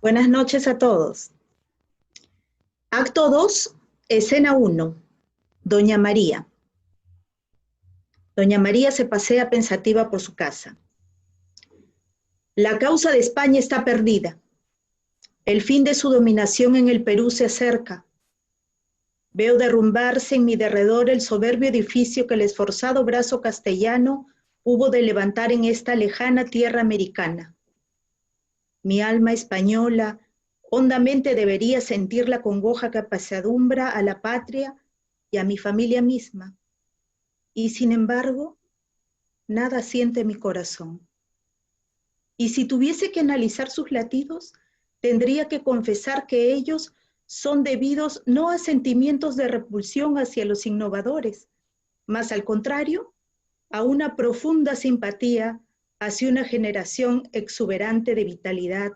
Buenas noches a todos. Acto 2, escena 1. Doña María. Doña María se pasea pensativa por su casa. La causa de España está perdida. El fin de su dominación en el Perú se acerca. Veo derrumbarse en mi derredor el soberbio edificio que el esforzado brazo castellano hubo de levantar en esta lejana tierra americana. Mi alma española hondamente debería sentir la congoja que apesadumbra a la patria y a mi familia misma. Y sin embargo, nada siente mi corazón. Y si tuviese que analizar sus latidos, tendría que confesar que ellos son debidos no a sentimientos de repulsión hacia los innovadores, mas al contrario, a una profunda simpatía hacia una generación exuberante de vitalidad,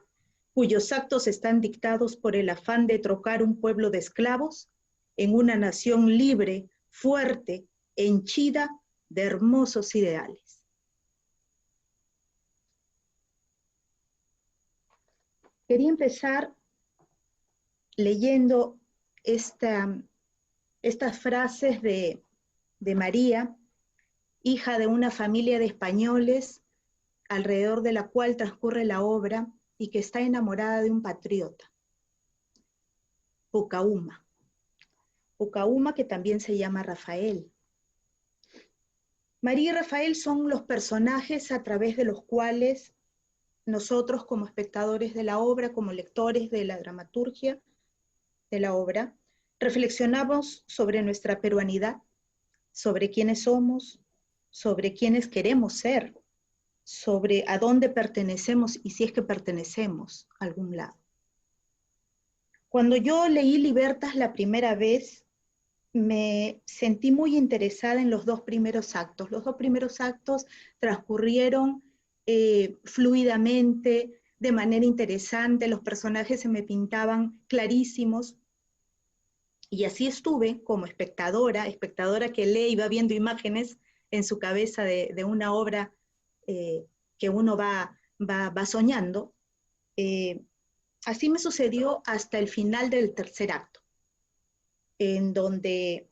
cuyos actos están dictados por el afán de trocar un pueblo de esclavos en una nación libre, fuerte, henchida de hermosos ideales. Quería empezar leyendo estas frases de María, hija de una familia de españoles, alrededor de la cual transcurre la obra y que está enamorada de un patriota, Pucauma. Pucauma, que también se llama Rafael. María y Rafael son los personajes a través de los cuales nosotros, como espectadores de la obra, como lectores de la dramaturgia de la obra, reflexionamos sobre nuestra peruanidad, sobre quiénes somos, sobre quiénes queremos ser, sobre a dónde pertenecemos y si es que pertenecemos a algún lado. Cuando yo leí Libertas la primera vez, me sentí muy interesada en los dos primeros actos. Los dos primeros actos transcurrieron fluidamente, de manera interesante, los personajes se me pintaban clarísimos, y así estuve como espectadora que lee y va viendo imágenes en su cabeza de una obra que uno va soñando. Así me sucedió hasta el final del tercer acto, en donde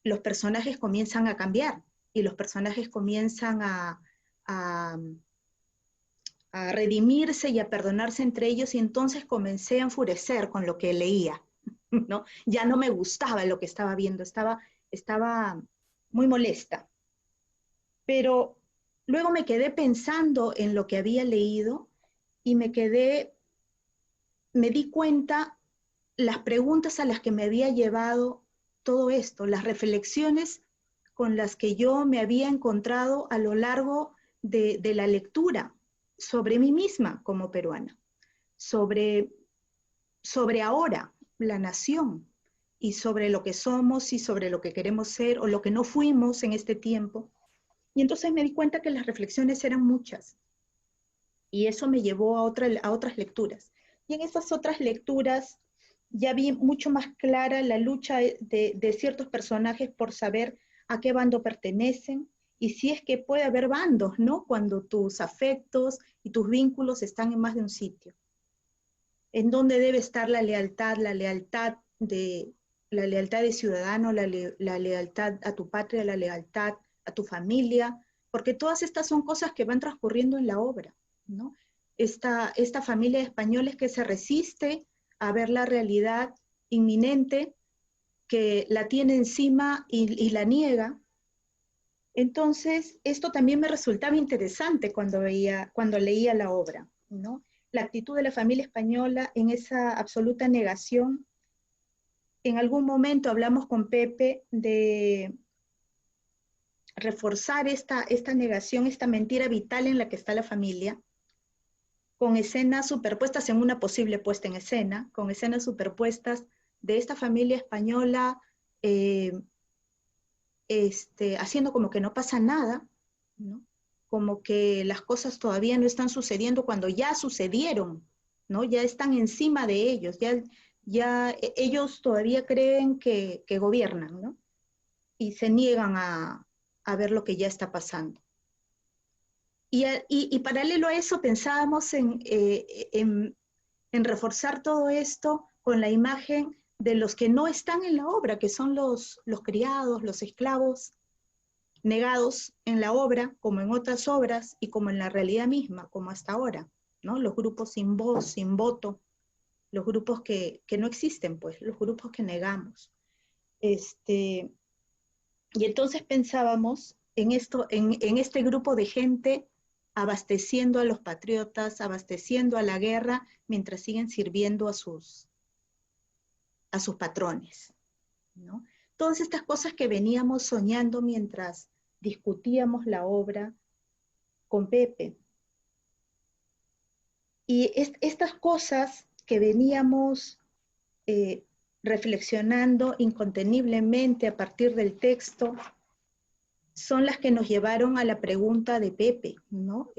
los personajes comienzan a cambiar y los personajes comienzan a redimirse y a perdonarse entre ellos, y entonces comencé a enfurecer con lo que leía, ¿no? Ya no me gustaba lo que estaba viendo, estaba muy molesta. Pero luego me quedé pensando en lo que había leído y me di cuenta las preguntas a las que me había llevado todo esto, las reflexiones con las que yo me había encontrado a lo largo de la lectura sobre mí misma como peruana, sobre ahora, la nación, y sobre lo que somos y sobre lo que queremos ser o lo que no fuimos en este tiempo. Y entonces me di cuenta que las reflexiones eran muchas, y eso me llevó a otras lecturas. Y en esas otras lecturas ya vi mucho más clara la lucha de ciertos personajes por saber a qué bando pertenecen, y si es que puede haber bandos, ¿no? Cuando tus afectos y tus vínculos están en más de un sitio. ¿En dónde debe estar la lealtad de ciudadano, la lealtad a tu patria, la lealtad a tu familia? Porque todas estas son cosas que van transcurriendo en la obra, ¿no? Esta familia de españoles que se resiste a ver la realidad inminente, que la tiene encima y la niega. Entonces, esto también me resultaba interesante cuando leía la obra, ¿no? La actitud de la familia española en esa absoluta negación. En algún momento hablamos con Pepe de reforzar esta negación, esta mentira vital en la que está la familia, con escenas superpuestas en una posible puesta en escena, con escenas superpuestas de esta familia española haciendo como que no pasa nada, ¿no? Como que las cosas todavía no están sucediendo cuando ya sucedieron, ¿no? Ya están encima de ellos, ya ellos todavía creen que gobiernan, ¿no? Y se niegan a ver lo que ya está pasando. Y paralelo a eso pensábamos en en reforzar todo esto con la imagen de los que no están en la obra, que son los criados, los esclavos, negados en la obra, como en otras obras, y como en la realidad misma, como hasta ahora, ¿no? Los grupos sin voz, sin voto, los grupos que no existen, pues, los grupos que negamos. Y entonces pensábamos en esto, en este grupo de gente abasteciendo a los patriotas, abasteciendo a la guerra, mientras siguen sirviendo a sus patrones, ¿no? Todas estas cosas que veníamos soñando mientras discutíamos la obra con Pepe. Y estas cosas que veníamos reflexionando inconteniblemente a partir del texto son las que nos llevaron a la pregunta de Pepe, ¿no?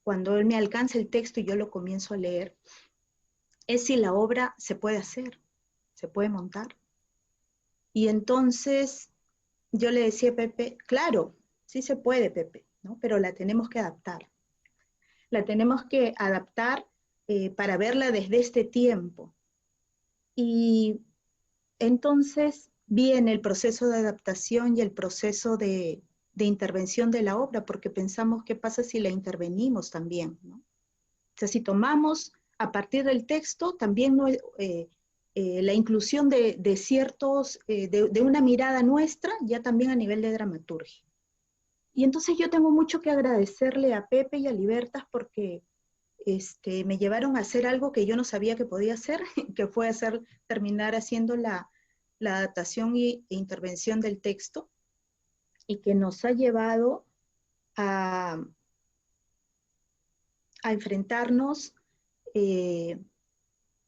Cuando él me alcanza el texto y yo lo comienzo a leer, es si la obra se puede hacer, se puede montar. Y entonces yo le decía a Pepe, claro, sí se puede, Pepe, ¿no? Pero la tenemos que adaptar. La tenemos que adaptar para verla desde este tiempo. Y entonces viene el proceso de adaptación y el proceso de intervención de la obra, porque pensamos qué pasa si la intervenimos también, ¿no? O sea, si tomamos a partir del texto, también no, la inclusión de ciertos, de una mirada nuestra, ya también a nivel de dramaturgia. Y entonces yo tengo mucho que agradecerle a Pepe y a Libertas porque me llevaron a hacer algo que yo no sabía que podía hacer, que fue terminar haciendo la adaptación e intervención del texto, y que nos ha llevado a enfrentarnos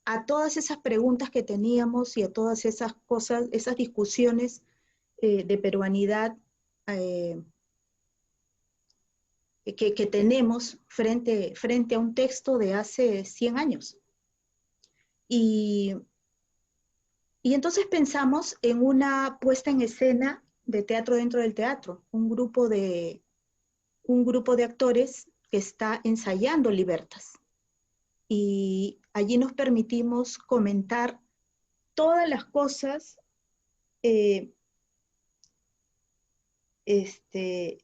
a todas esas preguntas que teníamos y a todas esas cosas, esas discusiones de peruanidad que tenemos frente a un texto de hace 100 años. Y entonces pensamos en una puesta en escena de teatro dentro del teatro, un grupo de actores que está ensayando Libertas. Y allí nos permitimos comentar todas las cosas,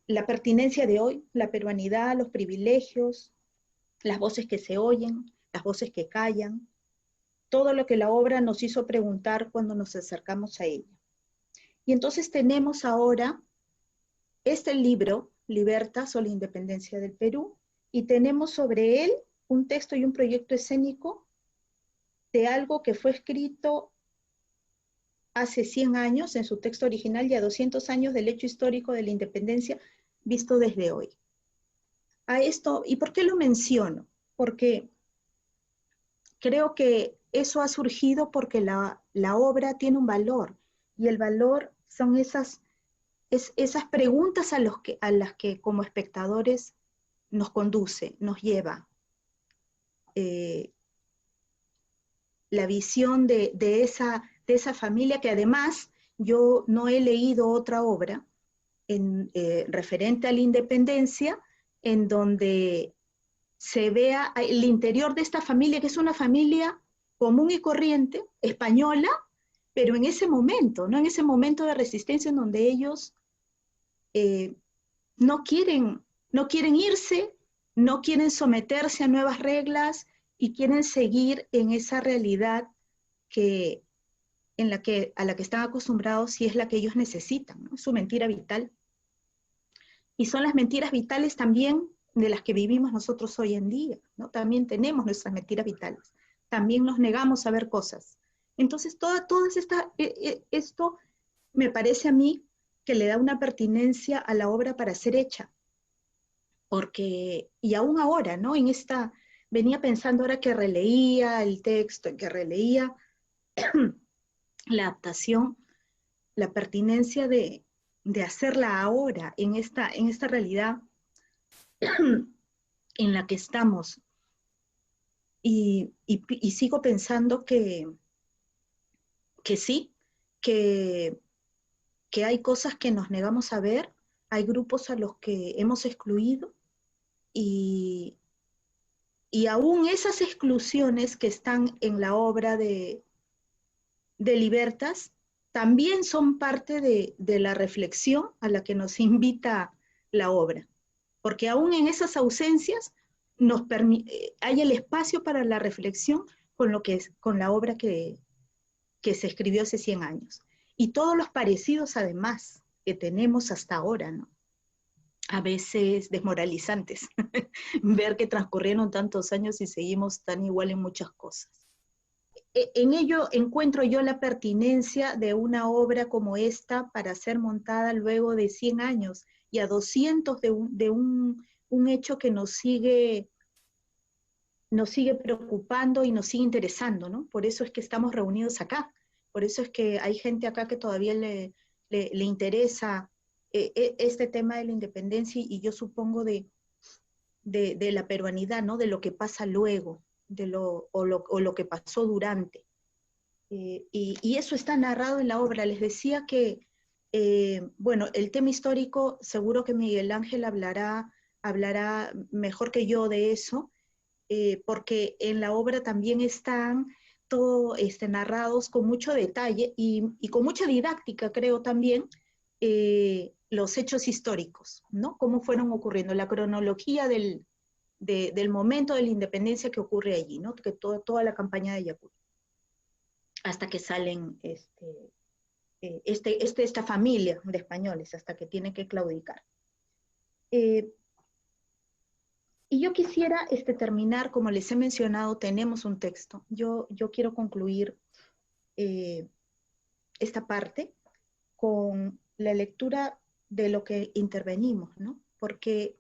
la pertinencia de hoy, la peruanidad, los privilegios, las voces que se oyen, las voces que callan, todo lo que la obra nos hizo preguntar cuando nos acercamos a ella. Y entonces tenemos ahora este libro, Libertas o la Independencia del Perú, y tenemos sobre él un texto y un proyecto escénico de algo que fue escrito hace 100 años en su texto original y a 200 años del hecho histórico de la independencia visto desde hoy. A esto, ¿y por qué lo menciono? Porque creo que eso ha surgido porque la obra tiene un valor, y el valor son esas preguntas a las que como espectadores nos conduce, nos lleva. La visión de esa familia, que además yo no he leído otra obra referente a la independencia en donde se vea el interior de esta familia, que es una familia común y corriente, española, pero en ese momento, ¿no? En ese momento de resistencia en donde ellos no quieren irse, no quieren someterse a nuevas reglas y quieren seguir en esa realidad a la que están acostumbrados y es la que ellos necesitan, ¿no? Su mentira vital. Y son las mentiras vitales también de las que vivimos nosotros hoy en día, ¿no? También tenemos nuestras mentiras vitales. También nos negamos a ver cosas. Entonces, esto me parece a mí que le da una pertinencia a la obra para ser hecha. Porque, y aún ahora, ¿no? Venía pensando ahora que releía el texto, que releía la adaptación, la pertinencia de hacerla ahora, en esta realidad en la que estamos. Y sigo pensando que sí, que hay cosas que nos negamos a ver, hay grupos a los que hemos excluido, y Y aún esas exclusiones que están en la obra de Libertas también son parte de la reflexión a la que nos invita la obra, porque aún en esas ausencias hay el espacio para la reflexión con la obra que se escribió hace 100 años. Y todos los parecidos, además, que tenemos hasta ahora, ¿no? A veces desmoralizantes, ver que transcurrieron tantos años y seguimos tan igual en muchas cosas. En ello encuentro yo la pertinencia de una obra como esta para ser montada luego de 100 años y a 200 de un hecho que nos sigue preocupando y nos sigue interesando, ¿no? Por eso es que estamos reunidos acá, por eso es que hay gente acá que todavía le interesa este tema de la independencia y yo supongo de la peruanidad, ¿no? De lo que pasa luego, o lo que pasó durante. Y eso está narrado en la obra. Les decía que, bueno, el tema histórico, seguro que Miguel Ángel hablará mejor que yo de eso, porque en la obra también están todo narrados con mucho detalle y con mucha didáctica, creo también, los hechos históricos, ¿no? Cómo fueron ocurriendo, la cronología del momento de la independencia que ocurre allí, ¿no? Que toda la campaña de Ayacucho, hasta que salen esta familia de españoles, hasta que tienen que claudicar. Y yo quisiera terminar, como les he mencionado, tenemos un texto. Yo quiero concluir esta parte con la lectura de lo que intervenimos, ¿no? Porque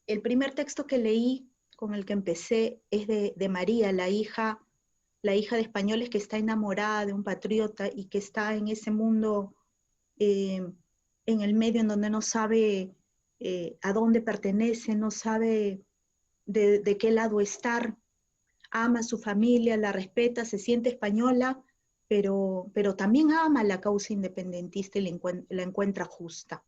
el primer texto que leí, con el que empecé, es de María, la hija de españoles que está enamorada de un patriota y que está en ese mundo, en el medio en donde no sabe a dónde pertenece, no sabe de qué lado estar, ama a su familia, la respeta, se siente española, pero también ama la causa independentista y la encuentra justa.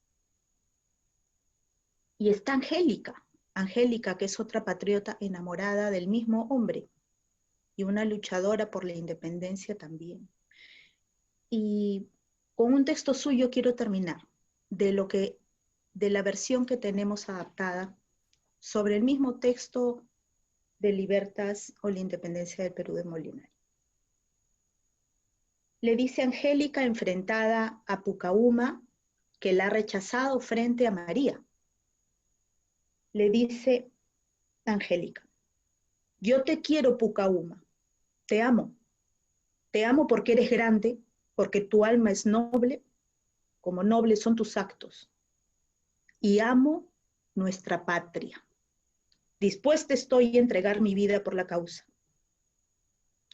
Y está Angélica, que es otra patriota enamorada del mismo hombre y una luchadora por la independencia también. Y con un texto suyo quiero terminar, de la versión que tenemos adaptada sobre el mismo texto de Libertas o la independencia del Perú de Molinari. Le dice Angélica, enfrentada a Pucahuma, que la ha rechazado frente a María. Le dice Angélica: yo te quiero, Pucahuma, te amo porque eres grande, porque tu alma es noble, como nobles son tus actos, y amo nuestra patria. Dispuesta estoy a entregar mi vida por la causa.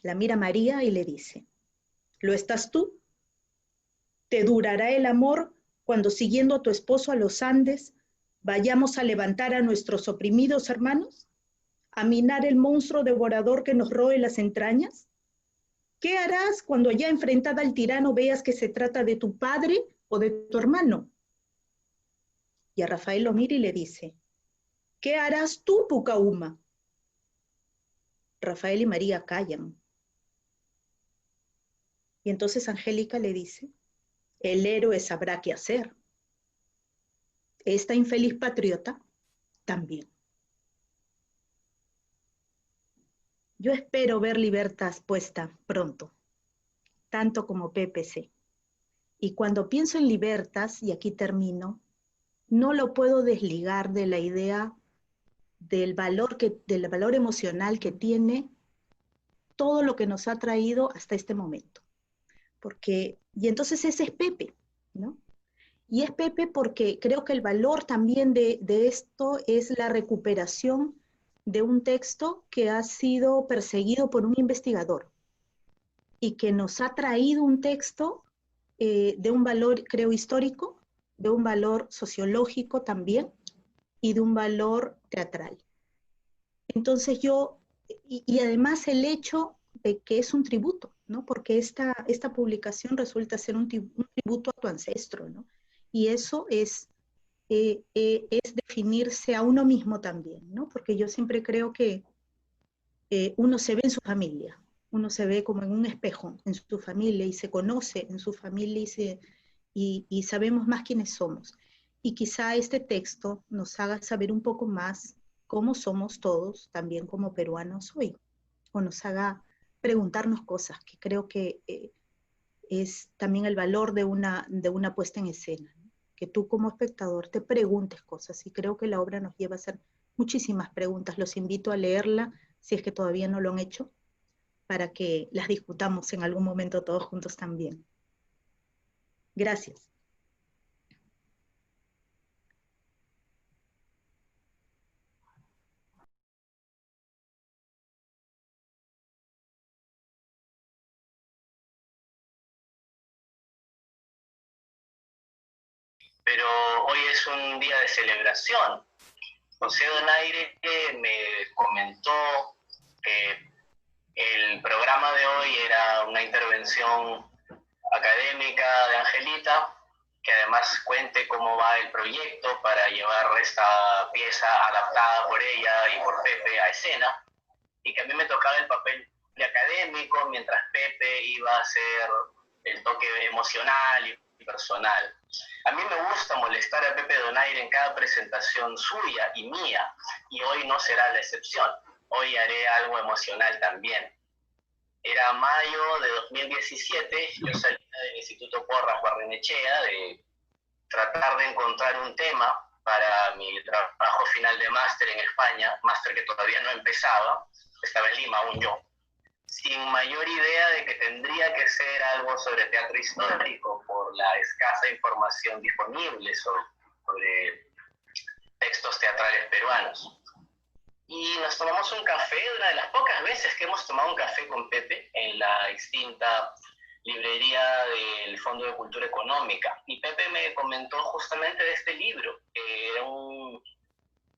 La mira María y le dice: ¿lo estás tú? ¿Te durará el amor cuando, siguiendo a tu esposo a los Andes, vayamos a levantar a nuestros oprimidos hermanos? ¿A minar el monstruo devorador que nos roe las entrañas? ¿Qué harás cuando, ya enfrentada al tirano, veas que se trata de tu padre o de tu hermano? Y a Rafael lo mira y le dice: ¿qué harás tú, Pucahuma? Rafael y María callan. Y entonces Angélica le dice: el héroe sabrá qué hacer. Esta infeliz patriota también. Yo espero ver Libertas puesta pronto, tanto como PPC. Y cuando pienso en Libertas, y aquí termino, no lo puedo desligar de la idea del valor emocional que tiene todo lo que nos ha traído hasta este momento. Y entonces ese es Pepe, ¿no? Y es Pepe porque creo que el valor también de esto es la recuperación de un texto que ha sido perseguido por un investigador y que nos ha traído un texto de un valor, creo, histórico, de un valor sociológico también y de un valor teatral. Entonces y además el hecho de que es un tributo, ¿no? Porque esta publicación resulta ser un tributo a tu ancestro, ¿no? Y eso es definirse a uno mismo también, ¿no? Porque yo siempre creo que uno se ve en su familia, uno se ve como en un espejo en su familia y se conoce en su familia y sabemos más quiénes somos. Y quizá este texto nos haga saber un poco más cómo somos todos, también como peruanos hoy, o nos haga preguntarnos cosas, que creo que es también el valor de una puesta en escena, ¿no? Que tú como espectador te preguntes cosas, y creo que la obra nos lleva a hacer muchísimas preguntas. Los invito a leerla, si es que todavía no lo han hecho, para que las discutamos en algún momento todos juntos también. Gracias. Pero hoy es un día de celebración. José Donaire me comentó que el programa de hoy era una intervención académica de Angelita, que además cuente cómo va el proyecto para llevar esta pieza adaptada por ella y por Pepe a escena, y que a mí me tocaba el papel de académico, mientras Pepe iba a hacer el toque emocional y personal. A mí me gusta molestar a Pepe Donaire en cada presentación suya y mía, y hoy no será la excepción. Hoy haré algo emocional también. Era mayo de 2017, yo salía del Instituto Porras Barrenechea de tratar de encontrar un tema para mi trabajo final de máster en España, máster que todavía no empezaba, estaba en Lima aún yo, sin mayor idea de que tendría que ser algo sobre teatro histórico por la escasa información disponible sobre textos teatrales peruanos. Y nos tomamos un café, una de las pocas veces que hemos tomado un café con Pepe en la extinta librería del Fondo de Cultura Económica. Y Pepe me comentó justamente de este libro, que era un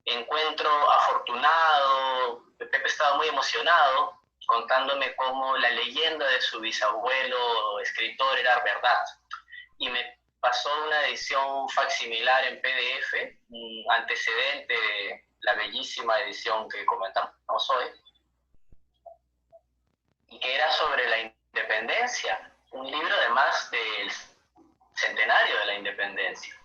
encuentro afortunado. Pepe estaba muy emocionado, contándome cómo la leyenda de su bisabuelo escritor era verdad. Y me pasó una edición facsimilar en PDF, un antecedente de la bellísima edición que comentamos hoy, y que era sobre la independencia, un libro además del centenario de la independencia.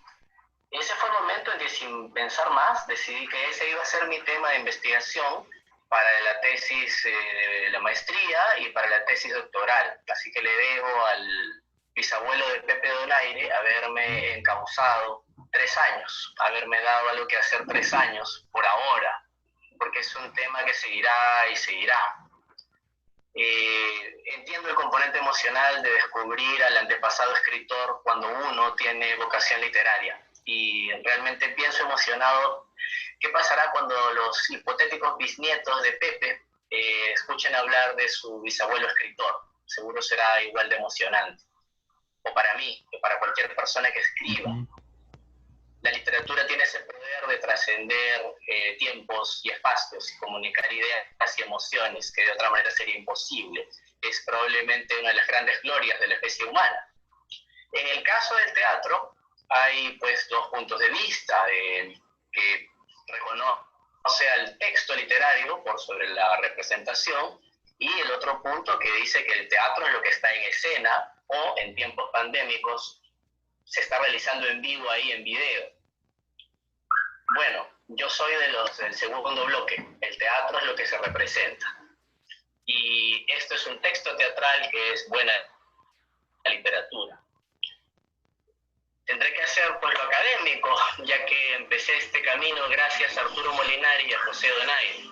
Ese fue el momento en que, sin pensar más, decidí que ese iba a ser mi tema de investigación para la tesis de la maestría y para la tesis doctoral. Así que le debo al bisabuelo de Pepe Donaire haberme encauzado 3 años, haberme dado algo que hacer 3 años por ahora, porque es un tema que seguirá y seguirá. Entiendo el componente emocional de descubrir al antepasado escritor cuando uno tiene vocación literaria, y realmente pienso emocionado qué pasará cuando los hipotéticos bisnietos de Pepe escuchen hablar de su bisabuelo escritor. Seguro será igual de emocionante, o para mí, o para cualquier persona que escriba. La literatura tiene ese poder de trascender tiempos y espacios y comunicar ideas y emociones que de otra manera sería imposible. Es probablemente una de las grandes glorias de la especie humana. En el caso del teatro hay pues 2 puntos de vista, que reconoce al texto literario por sobre la representación, y el otro punto que dice que el teatro es lo que está en escena, o en tiempos pandémicos se está realizando en vivo ahí en video. Bueno, yo soy del segundo bloque. El teatro es lo que se representa. Y esto es un texto teatral que es buena literatura. Tendré que hacer pues lo académico, ya que empecé este camino gracias a Arturo Molinari y a José Donaire.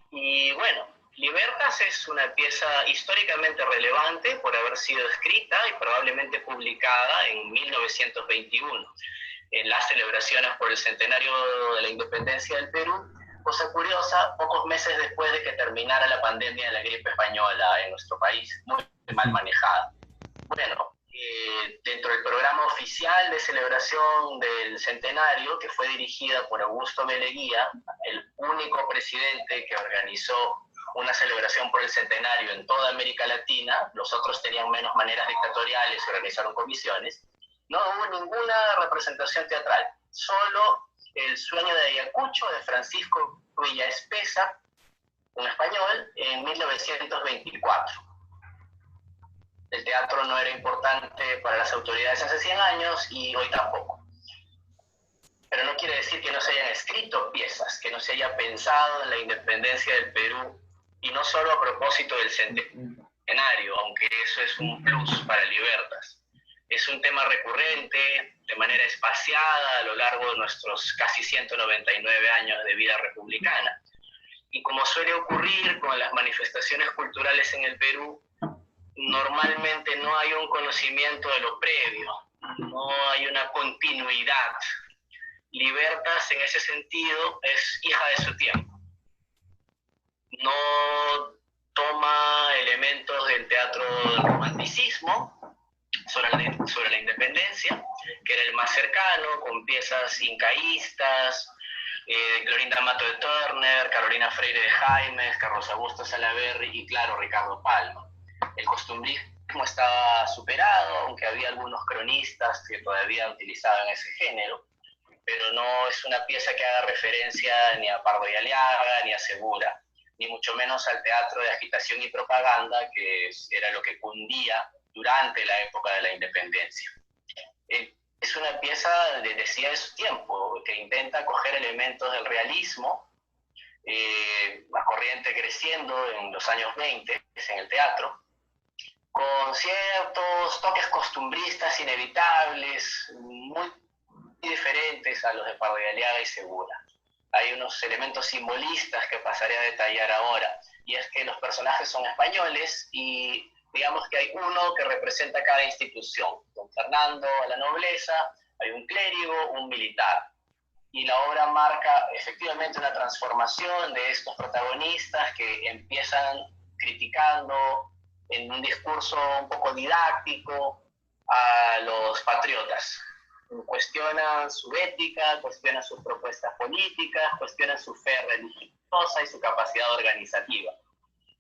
Y bueno, Libertas es una pieza históricamente relevante por haber sido escrita y probablemente publicada en 1921, en las celebraciones por el centenario de la independencia del Perú. Cosa curiosa, pocos meses después de que terminara la pandemia de la gripe española en nuestro país, muy mal manejada. Bueno, dentro del programa oficial de celebración del centenario, que fue dirigida por Augusto Meleguía, el único presidente que organizó una celebración por el centenario en toda América Latina, los otros tenían menos maneras dictatoriales y organizaron comisiones, no hubo ninguna representación teatral, solo El sueño de Ayacucho de Francisco Villaespesa, un español, en 1924. El teatro no era importante para las autoridades hace 100 años y hoy tampoco. Pero no quiere decir que no se hayan escrito piezas, que no se haya pensado en la independencia del Perú, y no solo a propósito del centenario, aunque eso es un plus para Libertas. Es un tema recurrente, de manera espaciada a lo largo de nuestros casi 199 años de vida republicana. Y como suele ocurrir con las manifestaciones culturales en el Perú, normalmente no hay un conocimiento de lo previo, no hay una continuidad. Libertas, en ese sentido, es hija de su tiempo. No toma elementos del teatro del romanticismo sobre la independencia, que era el más cercano, con piezas incaístas, Clorinda Mato de Turner, Carolina Freire de Jaimes, Carlos Augusto Salaverry y, claro, Ricardo Palma. El costumbrismo estaba superado, aunque había algunos cronistas que todavía utilizaban ese género, pero no es una pieza que haga referencia ni a Pardo y Aliaga, ni a Segura, ni mucho menos al teatro de agitación y propaganda, que era lo que cundía durante la época de la independencia. Es una pieza decía de su tiempo, que intenta coger elementos del realismo, la corriente creciendo en los años 20 en el teatro, con ciertos toques costumbristas inevitables, muy diferentes a los de Pardo y Aliaga y Segura. Hay unos elementos simbolistas que pasaré a detallar ahora, y es que los personajes son españoles y digamos que hay uno que representa cada institución. Don Fernando a la nobleza, hay un clérigo, un militar. Y la obra marca efectivamente una transformación de estos protagonistas que empiezan criticando en un discurso un poco didáctico a los patriotas. Cuestionan su ética, cuestionan sus propuestas políticas, cuestionan su fe religiosa y su capacidad organizativa.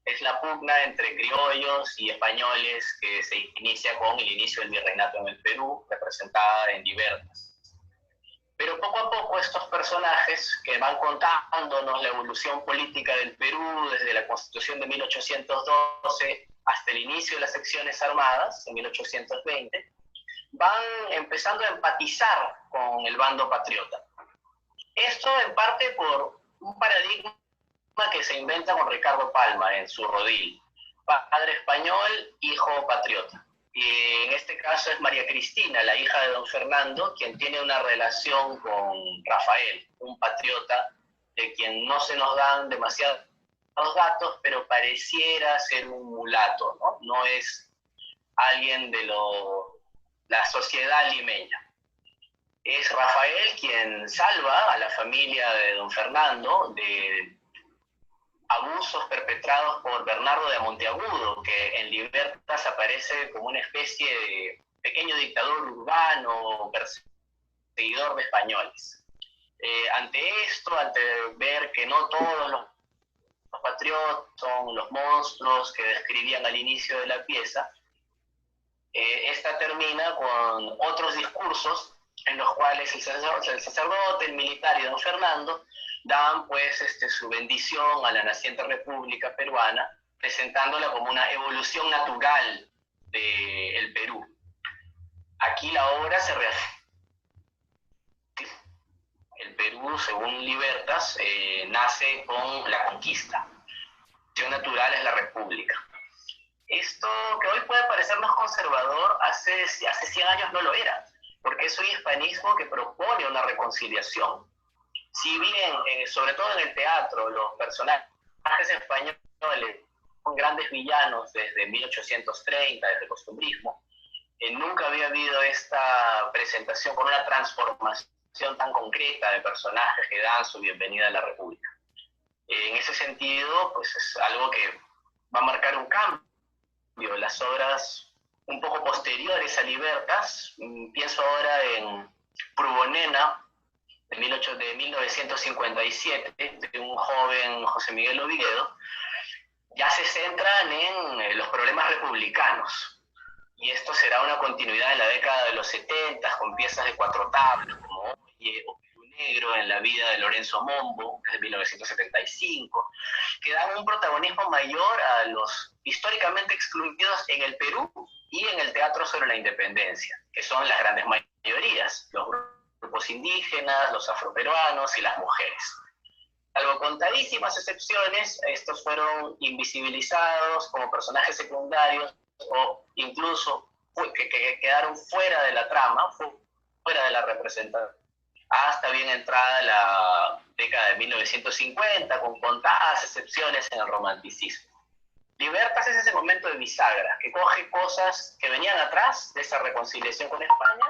Es la pugna entre criollos y españoles que se inicia con el inicio del virreinato en el Perú, representada en Libertas. Pero poco a poco estos personajes que van contándonos la evolución política del Perú desde la Constitución de 1812 hasta el inicio de las secciones armadas, en 1820, van empezando a empatizar con el bando patriota. Esto en parte por un paradigma que se inventa con Ricardo Palma en su rodil: padre español, hijo patriota. Y en este caso es María Cristina, la hija de don Fernando, quien tiene una relación con Rafael, un patriota de quien no se nos dan demasiados datos, pero pareciera ser un mulato, ¿no? No es alguien de la sociedad limeña. Es Rafael quien salva a la familia de don Fernando de abusos perpetrados por Bernardo de Monteagudo, que en Libertas aparece como una especie de pequeño dictador urbano, perseguidor de españoles. Ante esto, ante ver que no todos los patriotas son los monstruos que describían al inicio de la pieza, esta termina con otros discursos en los cuales el sacerdote, el militar y don Fernando dan pues su bendición a la naciente República Peruana, presentándola como una evolución natural del Perú. Aquí la obra se refiere. El Perú, según Libertas, nace con la conquista. La evolución natural es la República. Esto que hoy puede parecernos conservador, hace 100 años no lo era, porque es un hispanismo que propone una reconciliación. Si bien, sobre todo en el teatro, los personajes españoles son grandes villanos desde 1830, desde el costumbrismo, nunca había habido esta presentación con una transformación tan concreta de personajes que dan su bienvenida a la República. En ese sentido, pues es algo que va a marcar un cambio. Las obras un poco posteriores a Libertas, pienso ahora en Prubonena, de 1957, de un joven José Miguel Oviedo, ya se centran en los problemas republicanos. Y esto será una continuidad en la década de los 70, con piezas de 4 tablas, como Oye o Perú negro en la vida de Lorenzo Mombo, desde 1975, que dan un protagonismo mayor a los históricamente excluidos en el Perú y en el teatro sobre la independencia, que son las grandes mayorías, los grupos indígenas, los afroperuanos y las mujeres. Salvo contadísimas excepciones, estos fueron invisibilizados como personajes secundarios o incluso que quedaron fuera de la trama, fuera de la representación, hasta bien entrada la década de 1950, con contadas excepciones en el romanticismo. Libertas es ese momento de bisagra, que coge cosas que venían atrás de esa reconciliación con España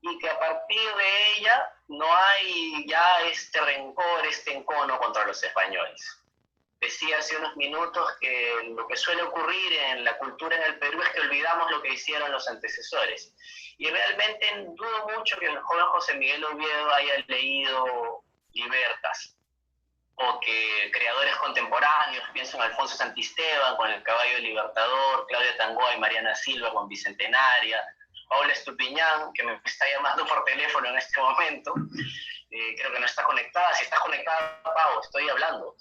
y que a partir de ella no hay ya este rencor, este encono contra los españoles. Decía hace unos minutos que lo que suele ocurrir en la cultura en el Perú es que olvidamos lo que hicieron los antecesores. Y realmente dudo mucho que el joven José Miguel Oviedo haya leído Libertas, o que creadores contemporáneos, pienso en Alfonso Santisteban con El Caballo Libertador, Claudia Tangoa y Mariana Silva con Bicentenaria, Paula Estupiñán, que me está llamando por teléfono en este momento, creo que no está conectada. Si estás conectada, Pau, estoy hablando,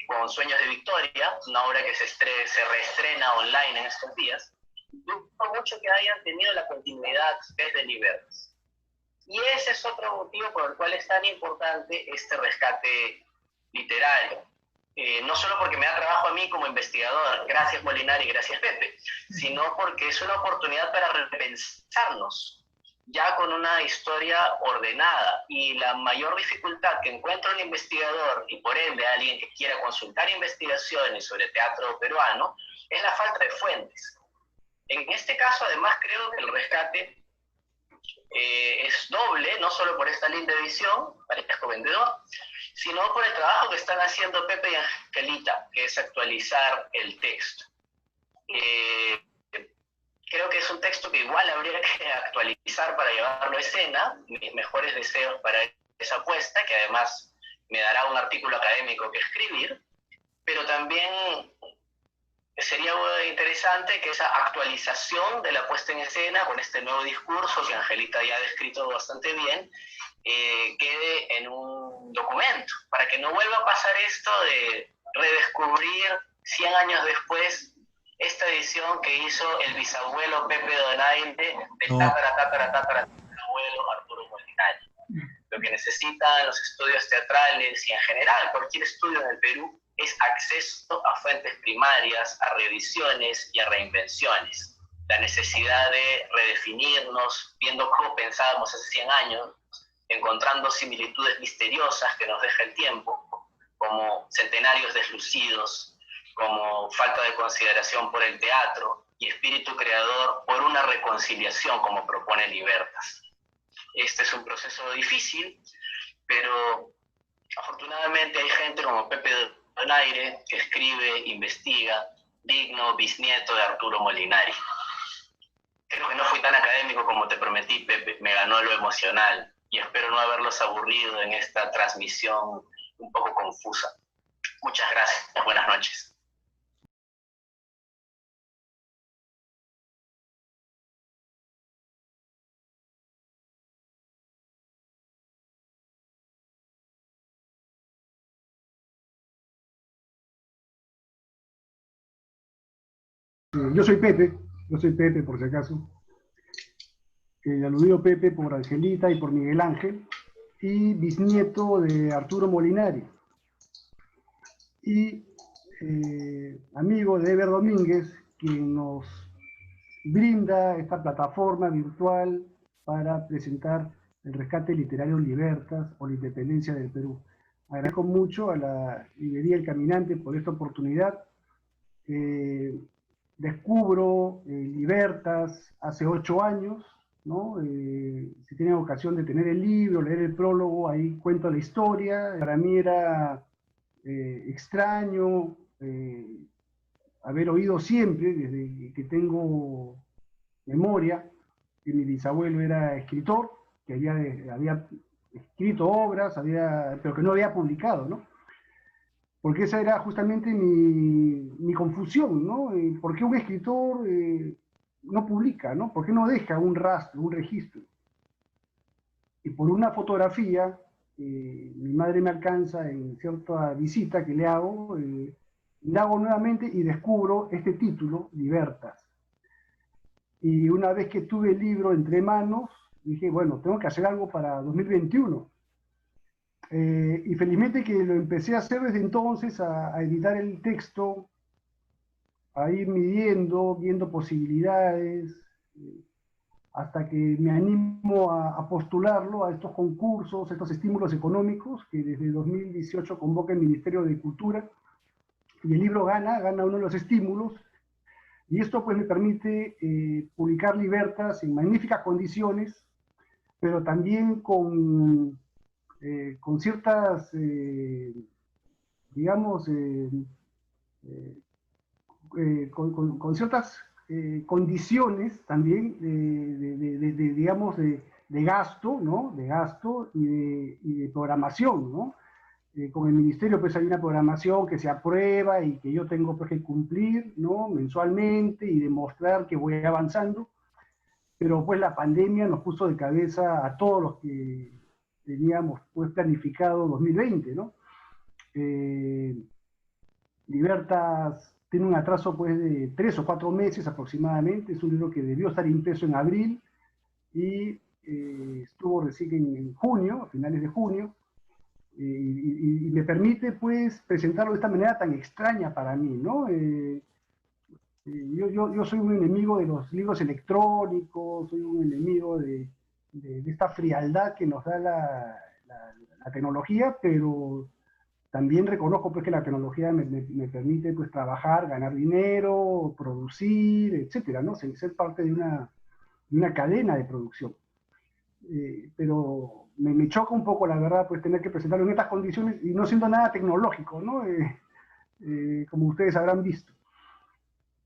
con Sueños de Victoria, una obra que se reestrena online en estos días. Dudo mucho que hayan tenido la continuidad desde Libertas. Y ese es otro motivo por el cual es tan importante este rescate literario. No solo porque me da trabajo a mí como investigador, gracias Molinari, gracias Pepe, sino porque es una oportunidad para repensarnos ya con una historia ordenada. Y la mayor dificultad que encuentra un investigador, y por ende alguien que quiera consultar investigaciones sobre teatro peruano, es la falta de fuentes. En este caso, además, creo que el rescate es doble, no solo por esta linda edición, parezco vendedor, sino por el trabajo que están haciendo Pepe y Angelita, que es actualizar el texto. Creo que es un texto que igual habría que actualizar para llevarlo a escena. Mis mejores deseos para esa apuesta, que además me dará un artículo académico que escribir, pero también sería interesante que esa actualización de la puesta en escena, con este nuevo discurso que Angelita ya ha descrito bastante bien, quede en un documento, para que no vuelva a pasar esto de redescubrir 100 años después esta edición que hizo el bisabuelo Pepe Donaire del tatarabuelo Arturo Molinari. Lo que necesitan los estudios teatrales y en general cualquier estudio en el Perú es acceso a fuentes primarias, a revisiones y a reinvenciones. La necesidad de redefinirnos, viendo cómo pensábamos hace 100 años, encontrando similitudes misteriosas que nos deja el tiempo, como centenarios deslucidos, como falta de consideración por el teatro y espíritu creador por una reconciliación, como propone Libertas. Este es un proceso difícil, pero afortunadamente hay gente como Pepe Donaire que escribe, investiga, digno bisnieto de Arturo Molinari. Creo que no fui tan académico como te prometí, Pepe, me ganó lo emocional y espero no haberlos aburrido en esta transmisión un poco confusa. Muchas gracias, buenas noches. Yo soy Pepe por si acaso. Aludido Pepe por Angelita y por Miguel Ángel, y bisnieto de Arturo Molinari. Y amigo de Eber Domínguez, quien nos brinda esta plataforma virtual para presentar el rescate literario Libertas o la independencia del Perú. Agradezco mucho a la librería El Caminante por esta oportunidad. Descubro Libertas hace 8 años, ¿no? Si tienen ocasión de tener el libro, leer el prólogo, ahí cuento la historia. Para mí era extraño haber oído siempre, desde que tengo memoria, que mi bisabuelo era escritor, que había escrito obras, pero que no había publicado, ¿no? Porque esa era justamente mi confusión, ¿no? ¿Por qué un escritor no publica, ¿no? ¿Por qué no deja un rastro, un registro? Y por una fotografía mi madre me alcanza en cierta visita que le hago nuevamente y descubro este título, Libertas. Y una vez que tuve el libro entre manos, dije, bueno, tengo que hacer algo para 2021. Y felizmente que lo empecé a hacer desde entonces, a editar el texto, a ir midiendo, viendo posibilidades, hasta que me animo a postularlo a estos concursos, a estos estímulos económicos que desde 2018 convoca el Ministerio de Cultura, y el libro gana uno de los estímulos, y esto pues me permite publicar Libertas en magníficas condiciones, pero también con ciertas, digamos, con ciertas condiciones también digamos, de gasto, ¿no? De gasto y de programación, ¿no? Con el ministerio pues hay una programación que se aprueba y que yo tengo pues que cumplir, ¿no? Mensualmente y demostrar que voy avanzando, pero pues la pandemia nos puso de cabeza a todos los que teníamos pues planificado 2020, ¿no? Libertas tiene un atraso pues de 3 o 4 meses aproximadamente, es un libro que debió estar impreso en abril y estuvo recién en junio, a finales de junio, y me permite pues presentarlo de esta manera tan extraña para mí, ¿no? Yo soy un enemigo de los libros electrónicos, soy un enemigo de esta frialdad que nos da la tecnología, pero también reconozco pues que la tecnología me permite pues trabajar, ganar dinero, producir, etcétera, ¿no? Ser parte de una cadena de producción. Pero me choca un poco, la verdad, pues tener que presentarlo en estas condiciones y no siendo nada tecnológico, ¿no? Como ustedes habrán visto.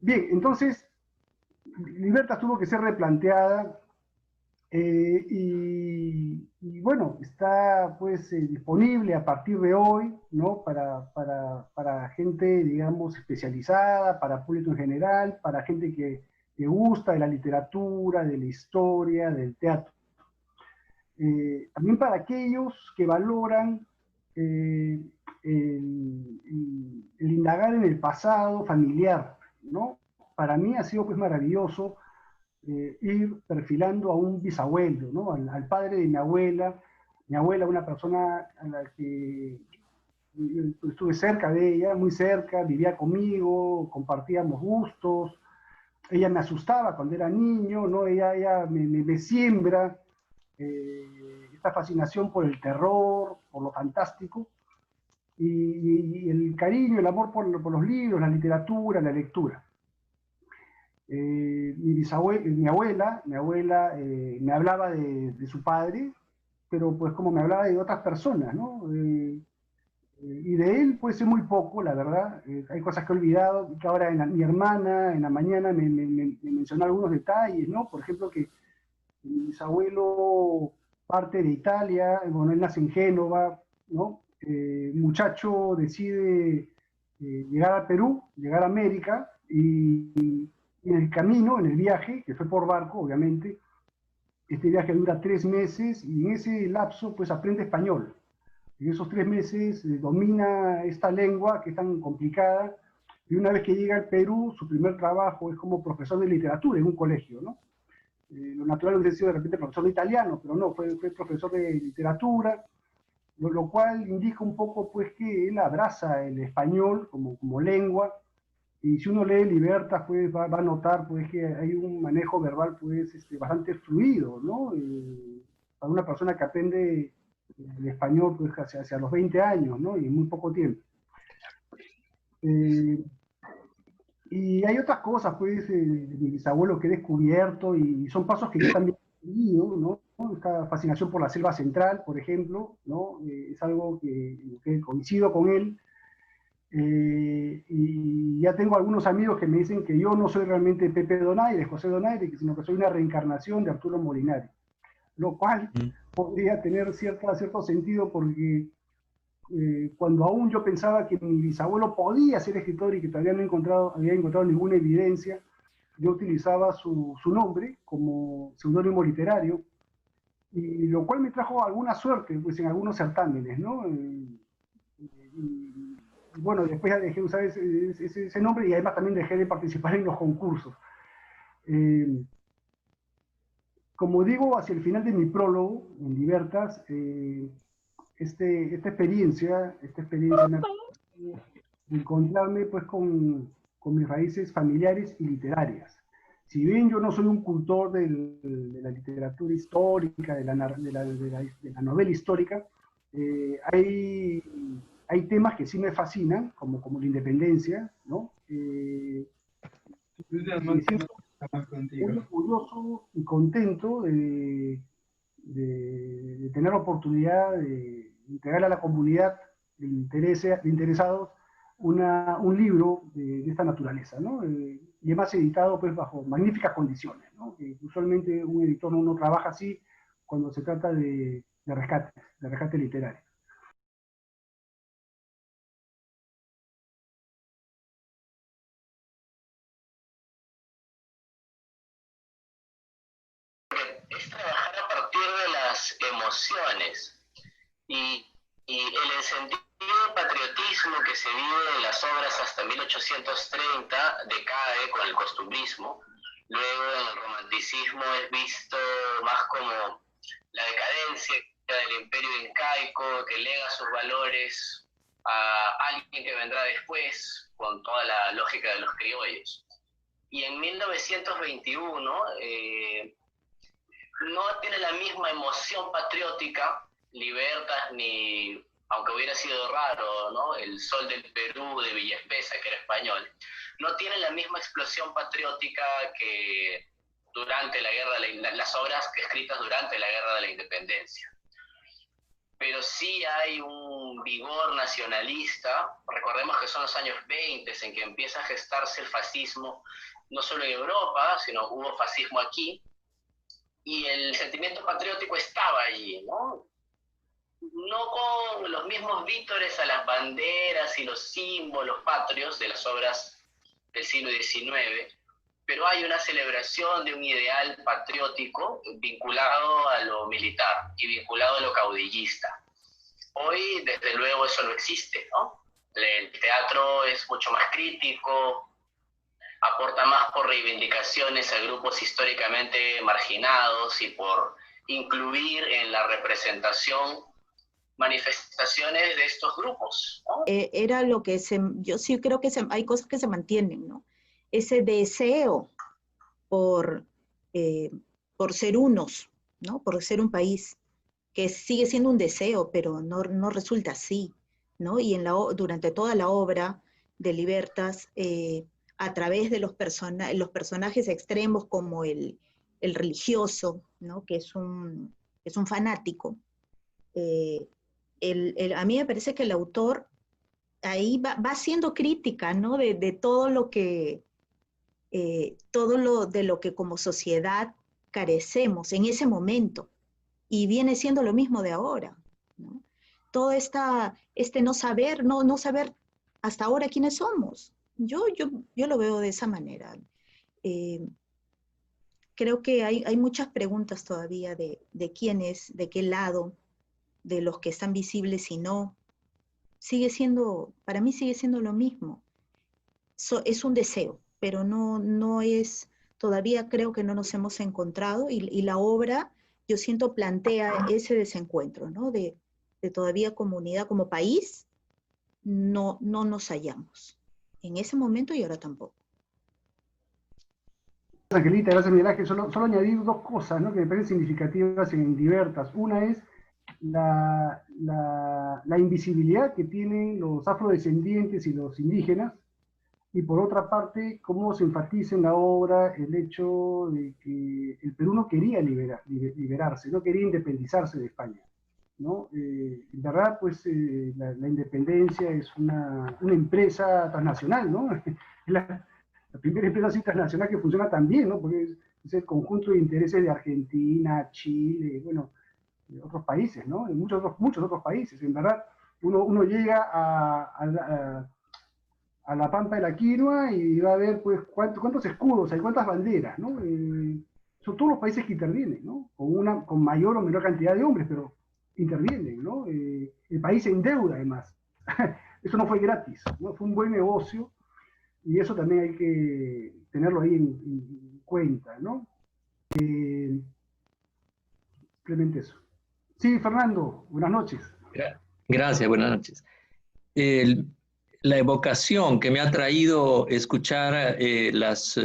Bien, entonces, Libertas tuvo que ser replanteada y bueno, está pues disponible a partir de hoy, ¿no? Para gente, digamos, especializada, para público en general, para gente que gusta de la literatura, de la historia, del teatro. También para aquellos que valoran el indagar en el pasado familiar, ¿no? Para mí ha sido pues maravilloso ir perfilando a un bisabuelo, ¿no? Al padre de mi abuela, una persona a la que estuve cerca de ella, muy cerca, vivía conmigo, compartíamos gustos, ella me asustaba cuando era niño, ¿no? Ella me siembra esta fascinación por el terror, por lo fantástico, y el cariño, el amor por los libros, la literatura, la lectura. Mi abuela me hablaba de su padre, pero pues como me hablaba de otras personas, ¿no? Y de él pues sé muy poco, la verdad. Hay cosas que he olvidado, que ahora mi hermana en la mañana me mencionó algunos detalles, ¿no? Por ejemplo, que mi bisabuelo parte de Italia, bueno, él nace en Génova, ¿no? Muchacho decide llegar a Perú, llegar a América, y en el camino, en el viaje, que fue por barco, obviamente, este viaje dura 3 meses, y en ese lapso, pues aprende español. En esos 3 meses domina esta lengua que es tan complicada, y una vez que llega al Perú, su primer trabajo es como profesor de literatura en un colegio, ¿no? Lo natural hubiese sido de repente profesor de italiano, pero no, fue profesor de literatura, lo cual indica un poco pues que él abraza el español como lengua, y si uno lee Libertas pues va a notar pues que hay un manejo verbal pues bastante fluido, ¿no? Para una persona que aprende el español pues hacia los 20 años, ¿no? Y en muy poco tiempo. Y hay otras cosas, pues, de mi bisabuelo que he descubierto, y son pasos que yo también he seguido, ¿no? Esta fascinación por la selva central, por ejemplo, ¿no? Es algo que coincido con él. Y ya tengo algunos amigos que me dicen que yo no soy realmente Pepe Donaire, José Donaire, sino que soy una reencarnación de Arturo Molinari. Lo cual podría tener cierto sentido porque cuando aún yo pensaba que mi bisabuelo podía ser escritor y que todavía no había encontrado ninguna evidencia, yo utilizaba su nombre como seudónimo literario, y lo cual me trajo alguna suerte pues, en algunos certámenes, ¿no? Y bueno, después ya dejé de usar ese nombre y además también dejé de participar en los concursos. Como digo, hacia el final de mi prólogo, en Libertas, esta experiencia me ha permitido encontrarme pues, con mis raíces familiares y literarias. Si bien yo no soy un cultor de la literatura histórica, de la novela histórica, hay temas que sí me fascinan, como la independencia, ¿no? Me siento muy orgulloso y contento de tener la oportunidad de entregar a la comunidad de interesados un libro de esta naturaleza, ¿no? Y además editado pues, bajo magníficas condiciones, ¿no? Usualmente un editor no trabaja así cuando se trata de rescate literario. Es trabajar a partir de las emociones y el sentido de patriotismo que se vive en las obras hasta 1830 decae con el costumbrismo. Luego en el romanticismo es visto más como la decadencia del imperio incaico que lega sus valores a alguien que vendrá después con toda la lógica de los criollos. Y en 1921 no tiene la misma emoción patriótica Libertas ni, aunque hubiera sido raro, ¿no? El Sol del Perú de Villa Espesa, que era español, no tiene la misma explosión patriótica que durante la guerra las obras escritas durante la Guerra de la Independencia. Pero sí hay un vigor nacionalista. Recordemos que son los años 20 en que empieza a gestarse el fascismo, no solo en Europa, sino hubo fascismo aquí, y el sentimiento patriótico estaba allí, ¿no? No con los mismos vítores a las banderas y los símbolos patrios de las obras del siglo XIX, pero hay una celebración de un ideal patriótico vinculado a lo militar y vinculado a lo caudillista. Hoy, desde luego, eso no existe, ¿no? El teatro es mucho más crítico, aporta más por reivindicaciones a grupos históricamente marginados y por incluir en la representación manifestaciones de estos grupos, ¿no? Era lo que yo sí creo que hay cosas que se mantienen, ¿no? Ese deseo por ser unos, ¿no? Por ser un país, que sigue siendo un deseo, pero no resulta así, ¿no? Y durante toda la obra de Libertas, a través de los personajes extremos como el religioso, ¿no? Que es un fanático, a mí me parece que el autor ahí va haciendo crítica, ¿no? De todo lo que, de lo que como sociedad carecemos en ese momento, y viene siendo lo mismo de ahora, ¿no? Todo no saber hasta ahora quiénes somos. Yo lo veo de esa manera. Creo que hay muchas preguntas todavía de quién es, de qué lado, de los que están visibles y no. Para mí sigue siendo lo mismo. Es un deseo, pero no es, todavía creo que no nos hemos encontrado, y la obra, yo siento, plantea ese desencuentro, ¿no? De todavía comunidad, como país, no nos hallamos. En ese momento y ahora tampoco. Angelita, gracias Miguel Ángel. Solo añadir dos cosas, ¿no? Que me parecen significativas en Libertas. Una es la invisibilidad que tienen los afrodescendientes y los indígenas, y por otra parte, cómo se enfatiza en la obra el hecho de que el Perú no quería liberarse, no quería independizarse de España, ¿no? En verdad, pues la independencia es una empresa transnacional, ¿no? Es la primera empresa así transnacional que funciona tan bien, ¿no? Porque es el conjunto de intereses de Argentina, Chile, bueno, de otros países, ¿no? De muchos otros países. En verdad, uno llega a la Pampa de la Quinoa y va a ver, pues, cuántos escudos hay, cuántas banderas, ¿no? son todos los países que intervienen, ¿no? Con mayor o menor cantidad de hombres, pero intervienen, ¿no? El país se endeuda además. Eso no fue gratis, ¿no? Fue un buen negocio y eso también hay que tenerlo ahí en cuenta, ¿no? Simplemente eso. Sí, Fernando, buenas noches. Gracias, buenas noches. La evocación que me ha traído escuchar las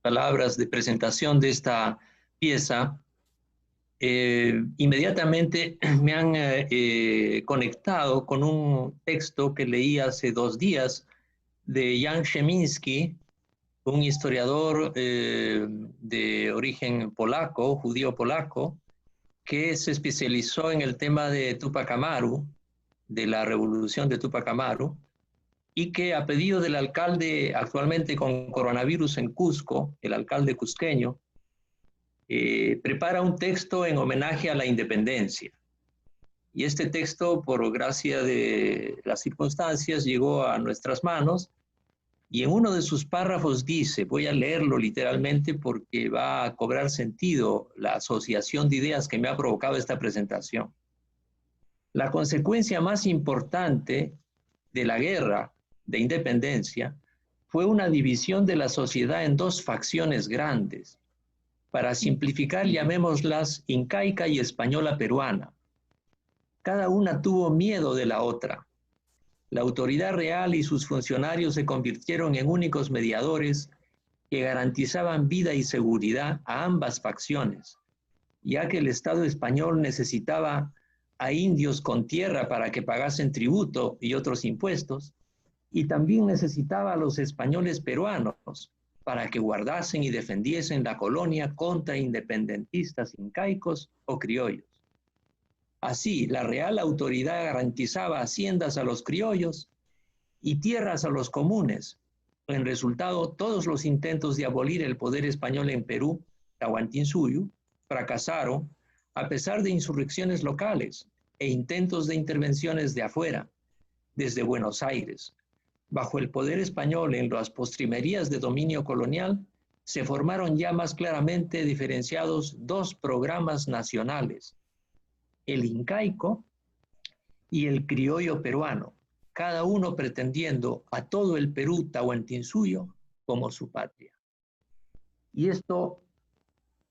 palabras de presentación de esta pieza, inmediatamente me han conectado con un texto que leí hace 2 días de Jan Szymiński, un historiador de origen polaco, judío polaco, que se especializó en el tema de Túpac Amaru, de la revolución de Túpac Amaru, y que a pedido del alcalde actualmente con coronavirus en Cusco, el alcalde cusqueño, prepara un texto en homenaje a la independencia. Y este texto, por gracia de las circunstancias, llegó a nuestras manos y en uno de sus párrafos dice, voy a leerlo literalmente porque va a cobrar sentido la asociación de ideas que me ha provocado esta presentación. La consecuencia más importante de la guerra de independencia fue una división de la sociedad en 2 facciones grandes. Para simplificar, llamémoslas incaica y española peruana. Cada una tuvo miedo de la otra. La autoridad real y sus funcionarios se convirtieron en únicos mediadores que garantizaban vida y seguridad a ambas facciones, ya que el Estado español necesitaba a indios con tierra para que pagasen tributo y otros impuestos, y también necesitaba a los españoles peruanos para que guardasen y defendiesen la colonia contra independentistas incaicos o criollos. Así, la real autoridad garantizaba haciendas a los criollos y tierras a los comunes. En resultado, todos los intentos de abolir el poder español en Perú, Tahuantinsuyo, fracasaron a pesar de insurrecciones locales e intentos de intervenciones de afuera, desde Buenos Aires. Bajo el poder español en las postrimerías de dominio colonial, se formaron ya más claramente diferenciados 2 programas nacionales, el incaico y el criollo peruano, cada uno pretendiendo a todo el Perú Tahuantinsuyo como su patria. Y esto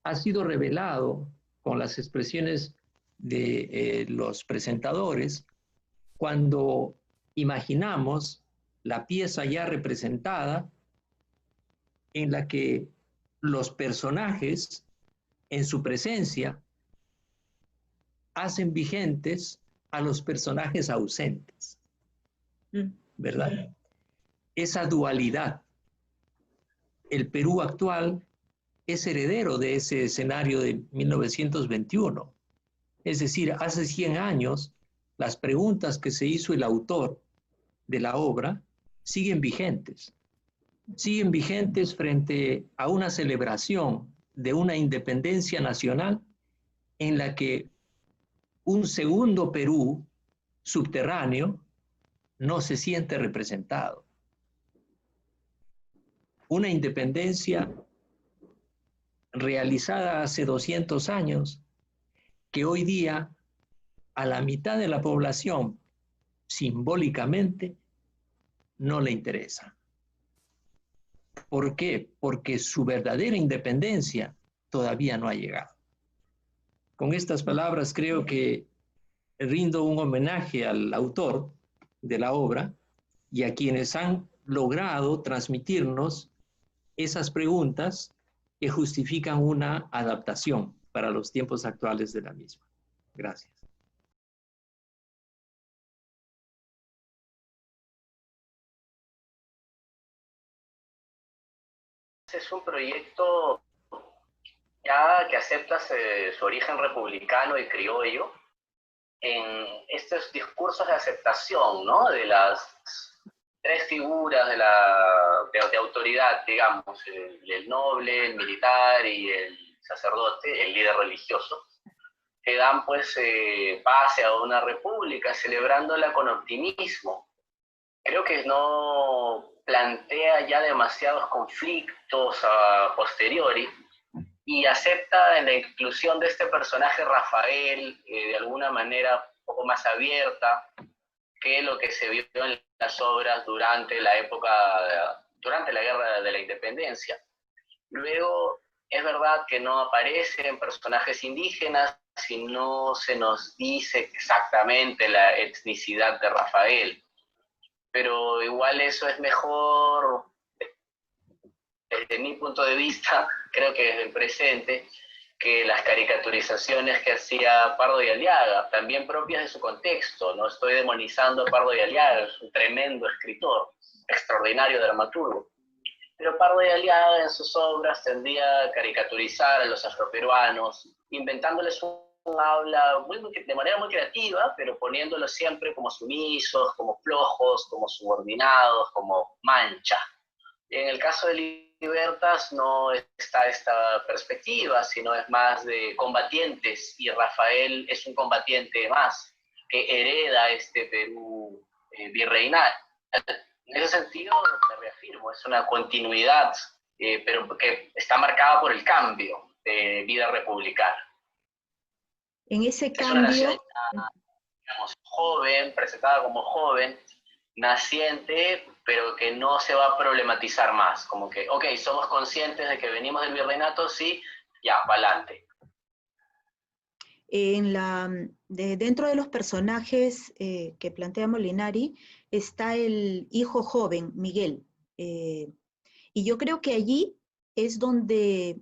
ha sido revelado con las expresiones de los presentadores cuando imaginamos la pieza ya representada en la que los personajes en su presencia hacen vigentes a los personajes ausentes, ¿verdad? Esa dualidad. El Perú actual es heredero de ese escenario de 1921. Es decir, hace 100 años, las preguntas que se hizo el autor de la obra siguen vigentes. Siguen vigentes frente a una celebración de una independencia nacional en la que un segundo Perú subterráneo no se siente representado. Una independencia realizada hace 200 años que hoy día a la mitad de la población simbólicamente no le interesa. ¿Por qué? Porque su verdadera independencia todavía no ha llegado. Con estas palabras creo que rindo un homenaje al autor de la obra y a quienes han logrado transmitirnos esas preguntas que justifican una adaptación para los tiempos actuales de la misma. Gracias. Es un proyecto ya que acepta su origen republicano y criollo en estos discursos de aceptación, ¿no? De las 3 figuras de autoridad, digamos, el noble, el militar y el sacerdote, el líder religioso, que dan pues pase a una república, celebrándola con optimismo. Creo que no plantea ya demasiados conflictos a posteriori y acepta en la inclusión de este personaje Rafael de alguna manera un poco más abierta que lo que se vio en las obras durante la época, durante la Guerra de la Independencia. Luego, es verdad que no aparecen personajes indígenas si no se nos dice exactamente la etnicidad de Rafael, pero igual eso es mejor, desde mi punto de vista, creo que desde el presente, que las caricaturizaciones que hacía Pardo y Aliaga, también propias de su contexto. No estoy demonizando a Pardo y Aliaga, es un tremendo escritor, extraordinario dramaturgo. Pero Pardo y Aliaga en sus obras tendía a caricaturizar a los afroperuanos, inventándoles un habla de manera muy creativa, pero poniéndolos siempre como sumisos, como flojos, como subordinados, como mancha. En el caso de Libertas no está esta perspectiva, sino es más de combatientes, y Rafael es un combatiente más que hereda este Perú virreinal. En ese sentido, me reafirmo, es una continuidad, pero que está marcada por el cambio de vida republicana. En ese Es cambio... una nación, digamos, joven, presentada como joven, naciente, pero que no se va a problematizar más. Como que, ok, somos conscientes de que venimos del virreinato, sí, ya, para adelante. Dentro de los personajes que plantea Molinari está el hijo joven, Miguel. Y yo creo que allí es donde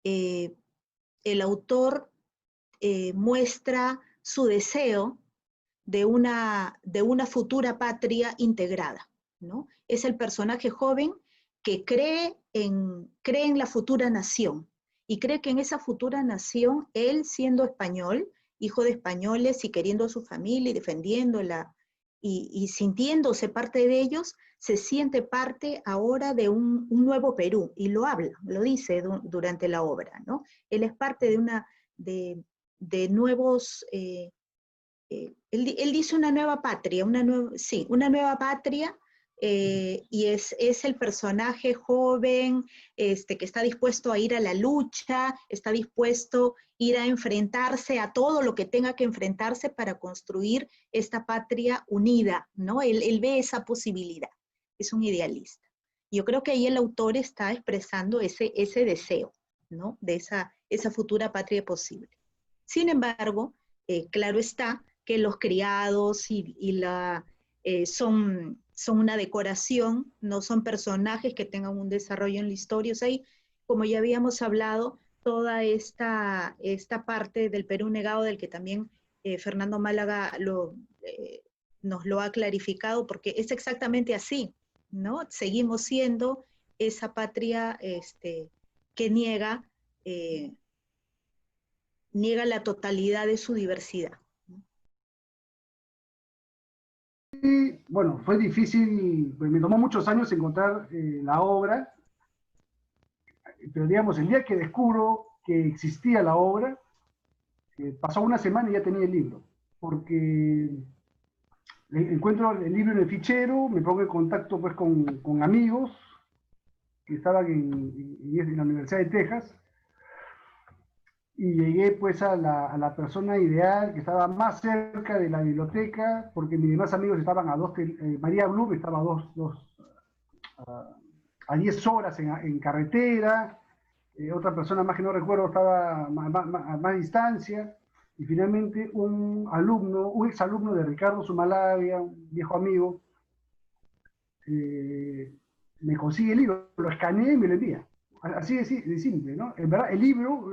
el autor muestra su deseo de una futura patria integrada, ¿no? Es el personaje joven que cree en la futura nación, y cree que en esa futura nación, él siendo español, hijo de españoles y queriendo a su familia y defendiéndola, y sintiéndose parte de ellos, se siente parte ahora de un nuevo Perú, y lo habla, lo dice durante la obra, ¿no? Él es parte de nuevos... él dice una nueva patria, una nueva patria, y es el personaje joven que está dispuesto a ir a la lucha, está dispuesto a ir a enfrentarse a todo lo que tenga que enfrentarse para construir esta patria unida, ¿no? Él ve esa posibilidad, es un idealista. Yo creo que ahí el autor está expresando ese deseo, ¿no? De esa futura patria posible. Sin embargo, claro está que los criados son una decoración, no son personajes que tengan un desarrollo en la historia. O sea, hay, como ya habíamos hablado, toda esta parte del Perú negado, del que también Fernando Málaga nos lo ha clarificado, porque es exactamente así, ¿no? Seguimos siendo esa patria que niega la totalidad de su diversidad. Y bueno, fue difícil, pues me tomó muchos años encontrar la obra, pero digamos, el día que descubro que existía la obra, pasó una semana y ya tenía el libro, porque encuentro el libro en el fichero, me pongo en contacto pues con amigos que estaban en la Universidad de Texas, y llegué pues a la persona ideal que estaba más cerca de la biblioteca, porque mis demás amigos estaban María Blum estaba a 10 horas en carretera, otra persona más que no recuerdo estaba a más distancia, y finalmente un exalumno de Ricardo Sumalabia, un viejo amigo, me consigue el libro, lo escaneé y me lo envía. Así de simple, ¿no? En verdad, el libro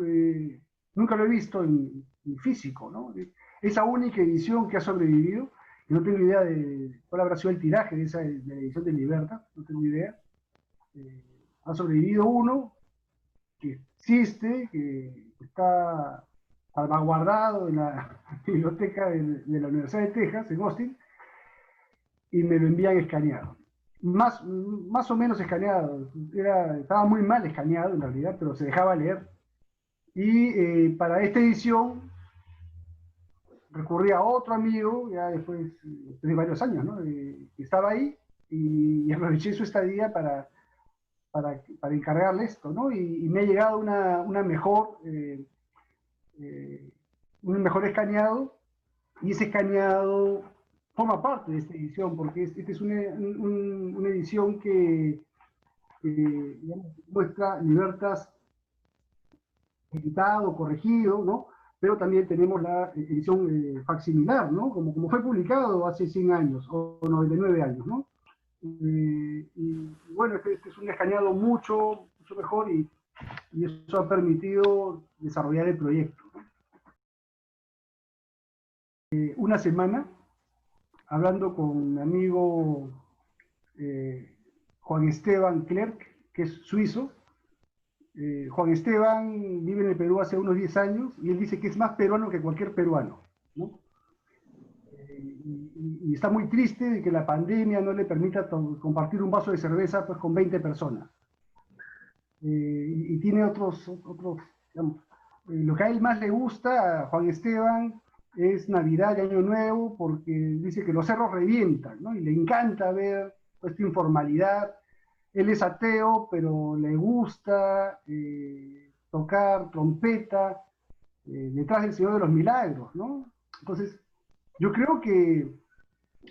nunca lo he visto en físico, ¿no? Esa única edición que ha sobrevivido, y no tengo idea de cuál habrá sido el tiraje de la edición de Libertas, no tengo idea. Ha sobrevivido uno que existe, que está salvaguardado en la biblioteca de la Universidad de Texas, en Austin, y me lo envían escaneado. Más o menos escaneado, estaba muy mal escaneado en realidad, pero se dejaba leer. Y para esta edición recurrí a otro amigo, ya después de varios años, ¿no? Que estaba ahí, y aproveché su estadía para para encargarle esto, ¿no? Y me ha llegado un mejor escaneado, y ese escaneado forma parte de esta edición, porque esta es una edición que digamos, muestra Libertas editado, corregido, ¿no? Pero también tenemos la edición facsimilar, ¿no? Como fue publicado hace 100 años, o 99 años, ¿no? Y bueno, este es un escaneado mucho mejor, y eso ha permitido desarrollar el proyecto, ¿no? Una semana, hablando con mi amigo Juan Esteban Clerc, que es suizo. Juan Esteban vive en el Perú hace unos 10 años, y él dice que es más peruano que cualquier peruano, ¿no? Y está muy triste de que la pandemia no le permita compartir un vaso de cerveza, pues, con 20 personas. Y tiene otros digamos, lo que a él más le gusta, a Juan Esteban, es Navidad y Año Nuevo, porque dice que los cerros revientan, ¿no? Y le encanta ver esta informalidad. Él es ateo, pero le gusta tocar trompeta detrás del Señor de los Milagros, ¿no? Entonces, yo creo que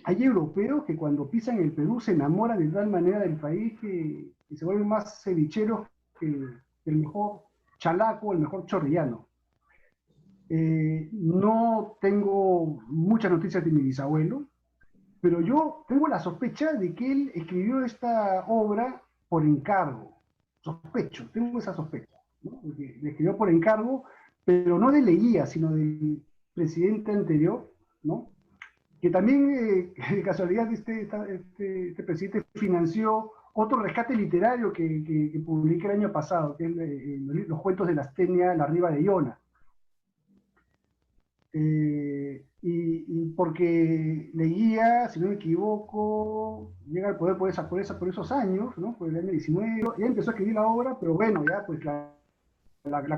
hay europeos que cuando pisan el Perú se enamoran de tal manera del país que se vuelven más cevicheros que el mejor chalaco, el mejor chorrillano. No tengo muchas noticias de mi bisabuelo, pero yo tengo la sospecha de que él escribió esta obra por encargo. Sospecho, tengo esa sospecha, ¿no? Porque le escribió por encargo, pero no de Leguía, sino del presidente anterior, ¿no? Que también, de casualidad, este presidente financió otro rescate literario que publiqué el año pasado, que es los cuentos de la Astenia, la Riva de Iona. Y porque Leguía, si no me equivoco, llega al poder por esos años, ¿no? Por el año 19, ya empezó a escribir la obra, pero bueno, ya pues la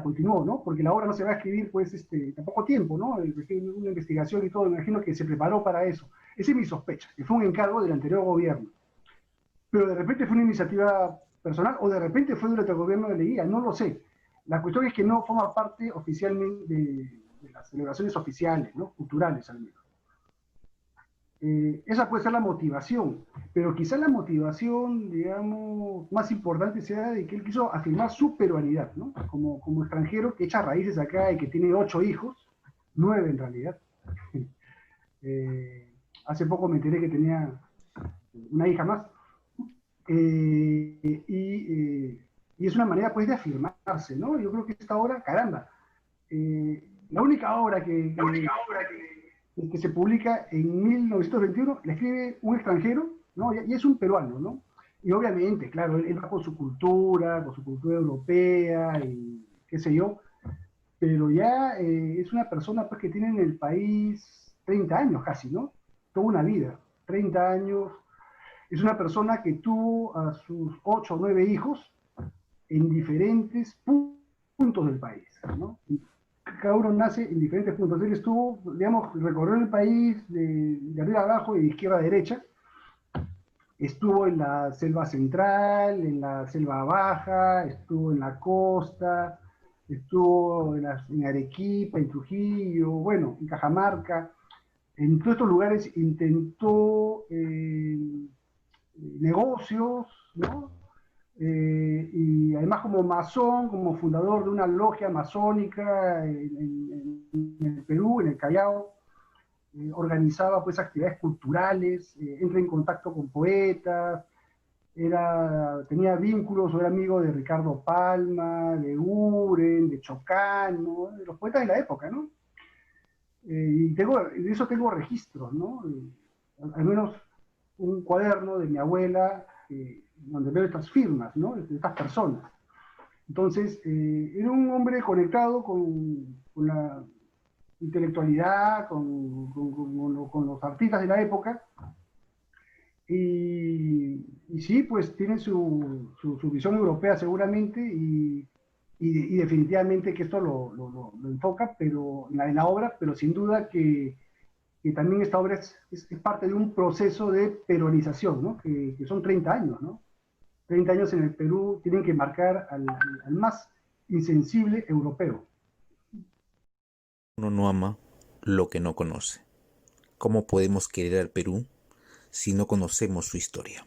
continuó, ¿no? Porque la obra no se va a escribir, pues, en poco tiempo, ¿no? Una investigación y todo, me imagino que se preparó para eso. Esa es mi sospecha, que fue un encargo del anterior gobierno. Pero de repente fue una iniciativa personal, o de repente fue durante el gobierno de Leguía, no lo sé. La cuestión es que no forma parte oficialmente de las celebraciones oficiales, ¿no? Culturales al menos. Esa puede ser la motivación, pero quizá la motivación, digamos, más importante sea de que él quiso afirmar su peruanidad, ¿no? Como extranjero que echa raíces acá y que tiene 8 hijos, 9 en realidad. Hace poco me enteré que tenía una hija más. Y es una manera, pues, de afirmarse, ¿no? Yo creo que esta obra, caramba, la única obra que se publica en 1921 la escribe un extranjero, ¿no? Y es un peruano, ¿no? Y obviamente, claro, él va con su cultura europea, y qué sé yo, pero ya es una persona, pues, que tiene en el país 30 años casi, ¿no? Toda una vida, 30 años. Es una persona que tuvo a sus 8 o 9 hijos en diferentes puntos del país, ¿no? Cada uno nace en diferentes puntos. Él estuvo, digamos, recorrió el país de arriba a abajo y de izquierda a derecha. Estuvo en la selva central, en la selva baja, estuvo en la costa, estuvo en Arequipa, en Trujillo, bueno, en Cajamarca. En todos estos lugares intentó negocios, ¿no? Y además, como masón, como fundador de una logia masónica en el Perú, en el Callao, organizaba, pues, actividades culturales, entra en contacto con poetas, tenía vínculos, era amigo de Ricardo Palma, de Uren, de Chocán, ¿no? De los poetas de la época, ¿no? Y de eso tengo registros, ¿no? Al menos un cuaderno de mi abuela, donde veo estas firmas, ¿no? De estas personas. Entonces, era un hombre conectado con la intelectualidad, con los artistas de la época, y sí, pues tiene su visión europea seguramente, y definitivamente que esto lo enfoca, pero en la obra, pero sin duda que también esta obra es parte de un proceso de peruanización, ¿no? Que son 30 años, ¿no? 30 años en el Perú tienen que marcar al más insensible europeo. Uno no ama lo que no conoce. ¿Cómo podemos querer al Perú si no conocemos su historia?